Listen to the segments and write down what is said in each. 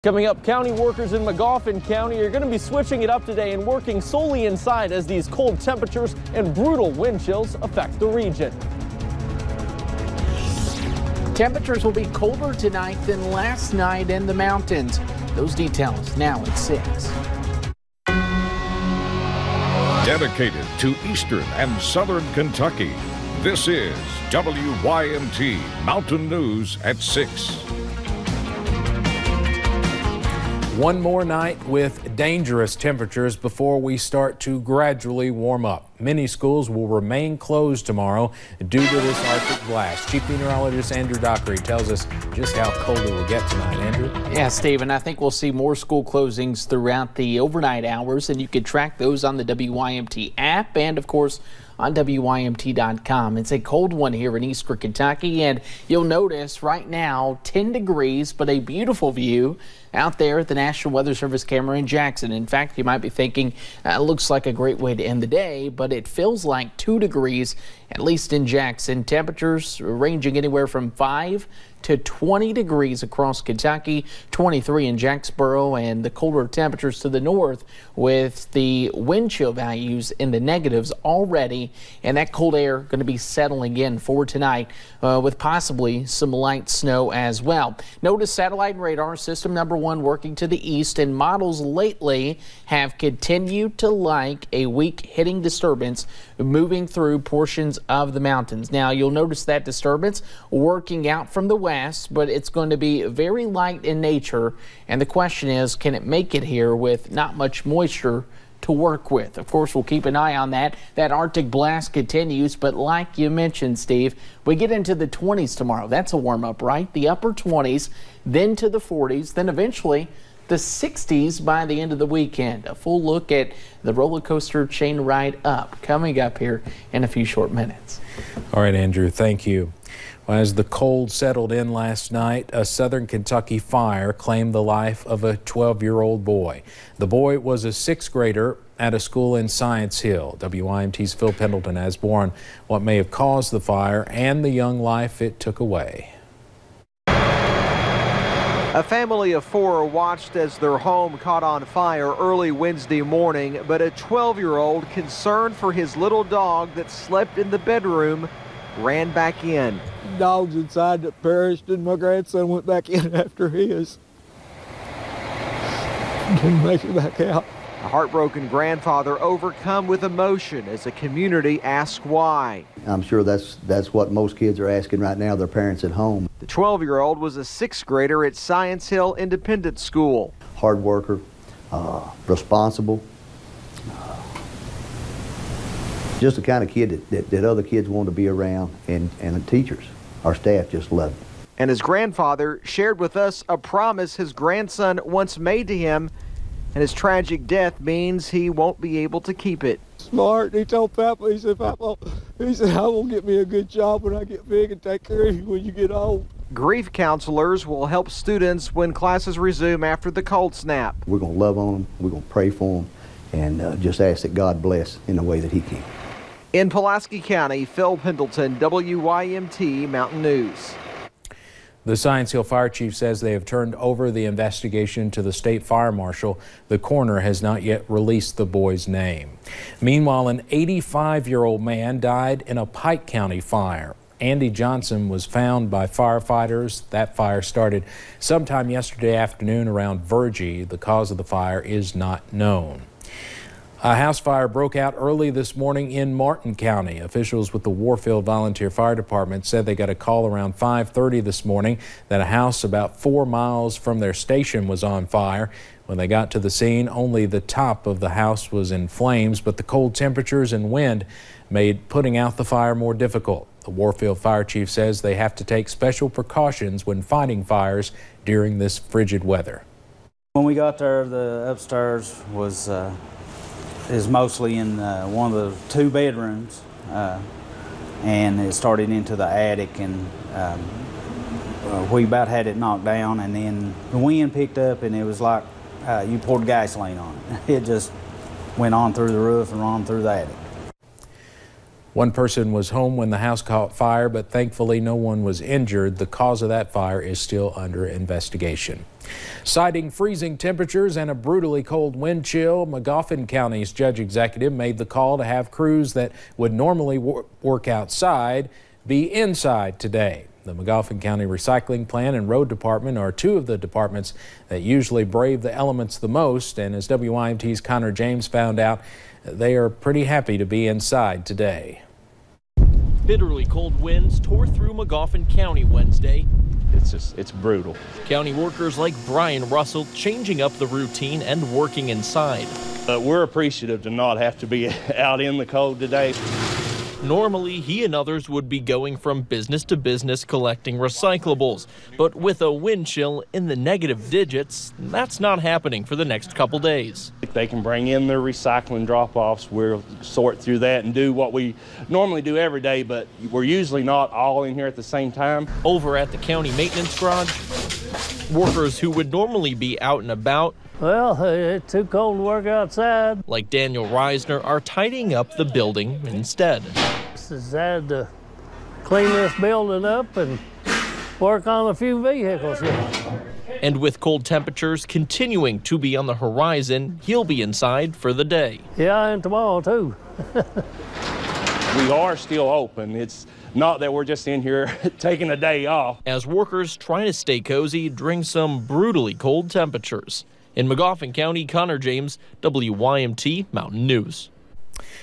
Coming up, county workers in Magoffin County are going to be switching it up today and working solely inside as these cold temperatures and brutal wind chills affect the region. Temperatures will be colder tonight than last night in the mountains. Those details now at 6. Dedicated to Eastern and Southern Kentucky, this is WYMT Mountain News at 6. One more night with dangerous temperatures before we start to gradually warm up. Many schools will remain closed tomorrow due to this Arctic blast. Chief Meteorologist Andrew Dockery tells us just how cold it will get tonight. Andrew? Yeah, Stephen, I think we'll see more school closings throughout the overnight hours, and you can track those on the WYMT app and, of course, on WYMT.com. It's a cold one here in Eastern Kentucky, and you'll notice right now 10 degrees, but a beautiful view out there at the National Weather Service camera in Jackson. In fact, you might be thinking, looks like a great way to end the day, but it feels like 2 degrees, at least in Jackson. Temperatures ranging anywhere from 5 to 20 degrees across Kentucky, 23 in Jacksboro, and the colder temperatures to the north with the wind chill values in the negatives already, and that cold air going to be settling in for tonight with possibly some light snow as well. Notice satellite and radar system number 1 working to the east, and models lately have continued to like a weak hitting disturbance moving through portions of the mountains. Now you'll notice that disturbance working out from the west, but it's going to be very light in nature, and the question is, can it make it here with not much moisture to work with? Of course, we'll keep an eye on that. That Arctic blast continues, but like you mentioned, Steve, we get into the 20s tomorrow. That's a warm-up, right? The upper 20s, then to the 40s, then eventually the 60s by the end of the weekend. A full look at the roller coaster chain ride up coming up here in a few short minutes. All right, Andrew, thank you. As the cold settled in last night, a southern Kentucky fire claimed the life of a 12-year-old boy. The boy was a 6th grader at a school in Science Hill. WYMT's Phil Pendleton has more on what may have caused the fire and the young life it took away. A family of 4 watched as their home caught on fire early Wednesday morning, but a 12-year-old concerned for his little dog that slept in the bedroom ran back in. Dogs inside that perished, and my grandson went back in after his. Didn't make it back out. A heartbroken grandfather overcome with emotion as the community asks why. I'm sure that's what most kids are asking right now, their parents at home. The 12-year-old was a 6th grader at Science Hill Independent School. Hard worker, responsible, just the kind of kid that other kids want to be around, and the teachers, our staff just love him. And his grandfather shared with us a promise his grandson once made to him, and his tragic death means he won't be able to keep it. Smart. He told Papa, he said, I will get me a good job when I get big and take care of you when you get old. Grief counselors will help students when classes resume after the cold snap. We're going to love on them, we're going to pray for them, and just ask that God bless in the way that he can. In Pulaski County, Phil Pendleton, WYMT Mountain News. The Science Hill Fire Chief says they have turned over the investigation to the state fire marshal. The coroner has not yet released the boy's name. Meanwhile, an 85-year-old man died in a Pike County fire. Andy Johnson was found by firefighters. That fire started sometime yesterday afternoon around Virgie. The cause of the fire is not known. A house fire broke out early this morning in Martin County. Officials with the Warfield Volunteer Fire Department said they got a call around 5:30 this morning that a house about 4 miles from their station was on fire. When they got to the scene, only the top of the house was in flames, but the cold temperatures and wind made putting out the fire more difficult. The Warfield Fire Chief says they have to take special precautions when fighting fires during this frigid weather. When we got there, the upstairs is mostly in one of the 2 bedrooms, and it started into the attic, and we about had it knocked down, and then the wind picked up, and it was like you poured gasoline on it. It just went on through the roof and on through the attic. One person was home when the house caught fire, but thankfully no one was injured. The cause of that fire is still under investigation. Citing freezing temperatures and a brutally cold wind chill, Magoffin County's judge executive made the call to have crews that would normally work outside be inside today. The Magoffin County Recycling Plant and Road Department are two of the departments that usually brave the elements the most, and as WYMT's Connor James found out, they are pretty happy to be inside today. Bitterly cold winds tore through Magoffin County Wednesday. It's brutal. County workers like Brian Russell changing up the routine and working inside. We're appreciative to not have to be out in the cold today. Normally, he and others would be going from business to business collecting recyclables. But with a wind chill in the negative digits, that's not happening for the next couple days. They can bring in their recycling drop-offs. We'll sort through that and do what we normally do every day, but we're usually not all in here at the same time. Over at the county maintenance garage, workers who would normally be out and about, well, it's too cold to work outside. like Daniel Reisner, are tidying up the building instead. Decided to clean this building up and work on a few vehicles here. And with cold temperatures continuing to be on the horizon, he'll be inside for the day. Yeah, and tomorrow too. We are still open. It's not that we're just in here taking a day off. As workers try to stay cozy during some brutally cold temperatures. In Magoffin County, Connor James, WYMT Mountain News.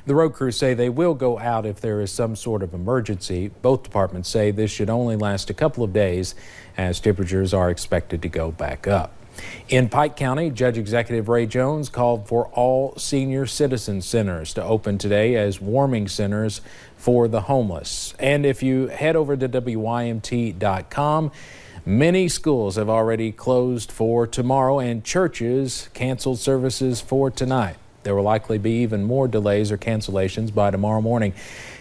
The road crews say they will go out if there is some sort of emergency. Both departments say this should only last a couple of days as temperatures are expected to go back up. In Pike County, Judge Executive Ray Jones called for all senior citizen centers to open today as warming centers for the homeless. And if you head over to WYMT.com, many schools have already closed for tomorrow and churches canceled services for tonight. There will likely be even more delays or cancellations by tomorrow morning.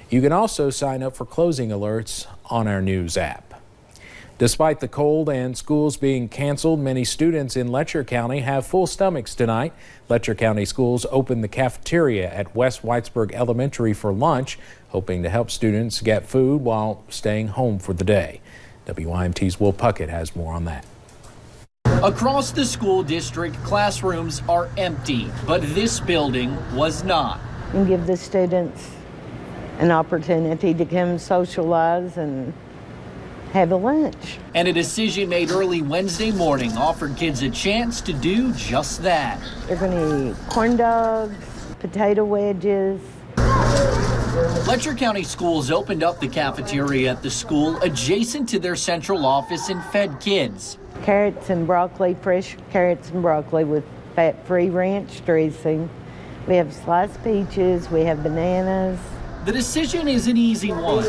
You can also sign up for closing alerts on our news app. Despite the cold and schools being canceled, many students in Letcher County have full stomachs tonight. Letcher County Schools opened the cafeteria at West Whitesburg Elementary for lunch, hoping to help students get food while staying home for the day. WYMT's Will Puckett has more on that. Across the school district, classrooms are empty, but this building was not. And give the students an opportunity to come socialize and have a lunch. And a decision made early Wednesday morning offered kids a chance to do just that. They're going to eat corn dogs, potato wedges. Letcher County Schools opened up the cafeteria at the school adjacent to their central office and fed kids. Carrots and broccoli, fresh carrots and broccoli with fat-free ranch dressing. We have sliced peaches, we have bananas. The decision is an easy one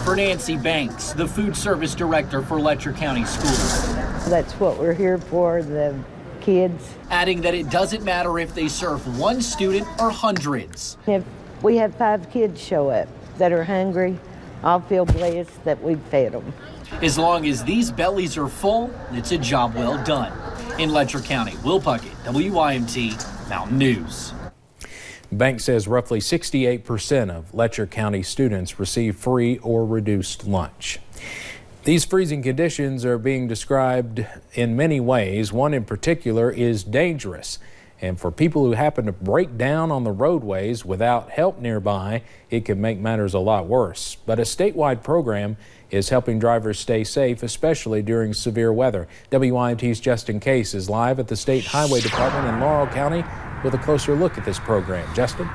for Nancy Banks, the food service director for Letcher County Schools. That's what we're here for, the kids. Adding that it doesn't matter if they serve one student or hundreds. If we have 5 kids show up that are hungry, I'll feel blessed that we've fed them. As long as these bellies are full, it's a job well done. In Letcher County, Will Puckett, WYMT Mountain News. Banks says roughly 68% of Letcher County students receive free or reduced lunch. These freezing conditions are being described in many ways. One in particular is dangerous. And for people who happen to break down on the roadways without help nearby, it can make matters a lot worse. But a statewide program is helping drivers stay safe, especially during severe weather. WYMT's Justin Case is live at the State Highway Department in Laurel County with a closer look at this program. Justin?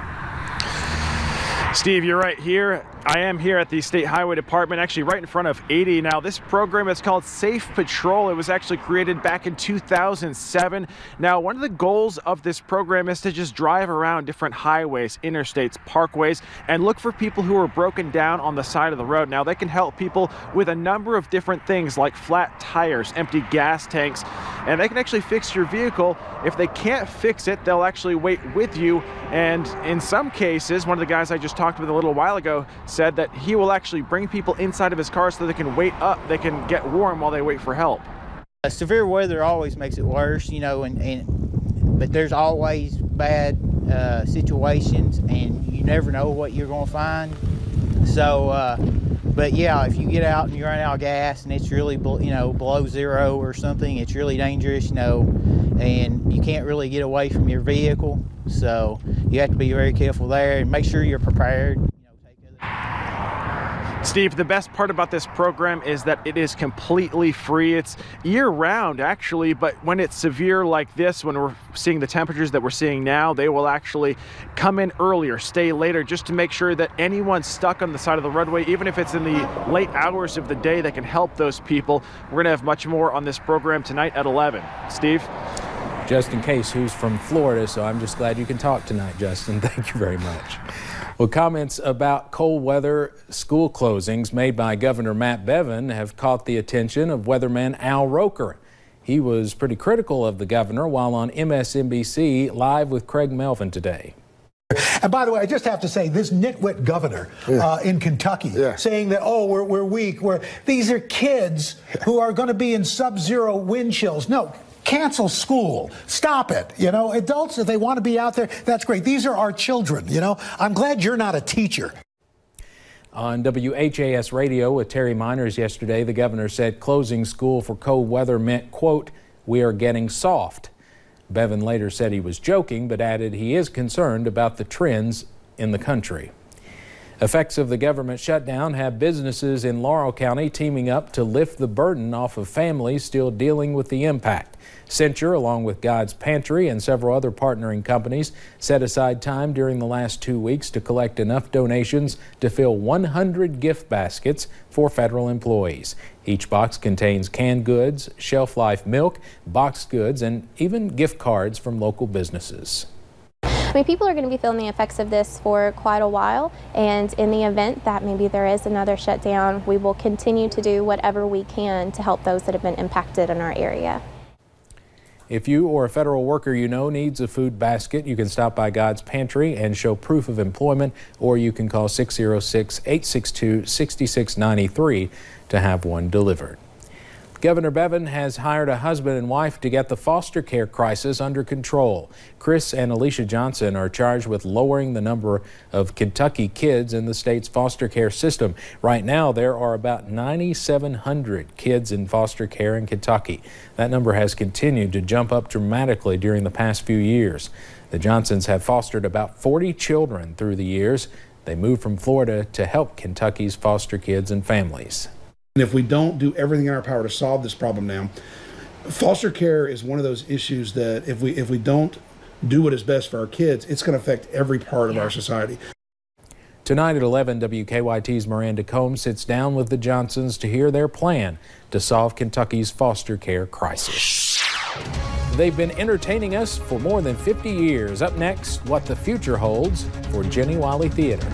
Steve, you're right here. I am here at the State Highway Department, actually right in front of 80. Now, this program is called Safe Patrol. It was actually created back in 2007. Now, one of the goals of this program is to just drive around different highways, interstates, parkways, and look for people who are broken down on the side of the road. Now, they can help people with a number of different things like flat tires, empty gas tanks, and they can actually fix your vehicle. If they can't fix it, they'll actually wait with you. And in some cases, one of the guys I just talked with a little while ago said that he will actually bring people inside of his car so they can wait up, they can get warm while they wait for help. Severe weather always makes it worse, you know, but there's always bad situations, and you never know what you're going to find. So, but yeah, if you get out and you run out of gas and it's really, below zero or something, it's really dangerous, and you can't really get away from your vehicle. So you have to be very careful there and make sure you're prepared. Steve, the best part about this program is that it is completely free. It's year-round, actually, but when it's severe like this, when we're seeing the temperatures that we're seeing now, they will actually come in earlier, stay later, just to make sure that anyone stuck on the side of the roadway, even if it's in the late hours of the day, that can help those people. We're going to have much more on this program tonight at 11. Steve? Justin Case, who's from Florida, so I'm just glad you can talk tonight, Justin. Thank you very much. Well, comments about cold weather school closings made by Governor Matt Bevin have caught the attention of weatherman Al Roker. He was pretty critical of the governor while on MSNBC Live with Craig Melvin today. And by the way, I just have to say, this nitwit governor in Kentucky saying that, oh, we're weak. These are kids who are going to be in sub-zero wind chills. No. Cancel school. Stop it. Adults, if they want to be out there, that's great. These are our children. I'm glad you're not a teacher. On WHAS radio with Terry Miners yesterday, the governor said closing school for cold weather meant, quote, we are getting soft. Bevin later said he was joking, but added he is concerned about the trends in the country. Effects of the government shutdown have businesses in Laurel County teaming up to lift the burden off of families still dealing with the impact. Centure, along with God's Pantry and several other partnering companies, set aside time during the last 2 weeks to collect enough donations to fill 100 gift baskets for federal employees. Each box contains canned goods, shelf-life milk, boxed goods, and even gift cards from local businesses. I mean, people are going to be feeling the effects of this for quite a while, and in the event that maybe there is another shutdown, we will continue to do whatever we can to help those that have been impacted in our area. If you or a federal worker you know needs a food basket, you can stop by God's Pantry and show proof of employment, or you can call 606-862-6693 to have one delivered. Governor Bevin has hired a husband and wife to get the foster care crisis under control. Chris and Alicia Johnson are charged with lowering the number of Kentucky kids in the state's foster care system. Right now, there are about 9,700 kids in foster care in Kentucky. That number has continued to jump up dramatically during the past few years. The Johnsons have fostered about 40 children through the years. They moved from Florida to help Kentucky's foster kids and families. And if we don't do everything in our power to solve this problem now, foster care is one of those issues that if we don't do what is best for our kids, it's going to affect every part of our society. Tonight at 11, WKYT's Miranda Combs sits down with the Johnsons to hear their plan to solve Kentucky's foster care crisis. They've been entertaining us for more than 50 years. Up next, what the future holds for Jenny Wiley Theater.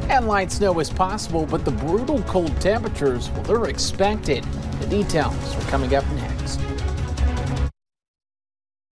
And light snow is possible, but the brutal cold temperatures, well, they're expected. The details are coming up next.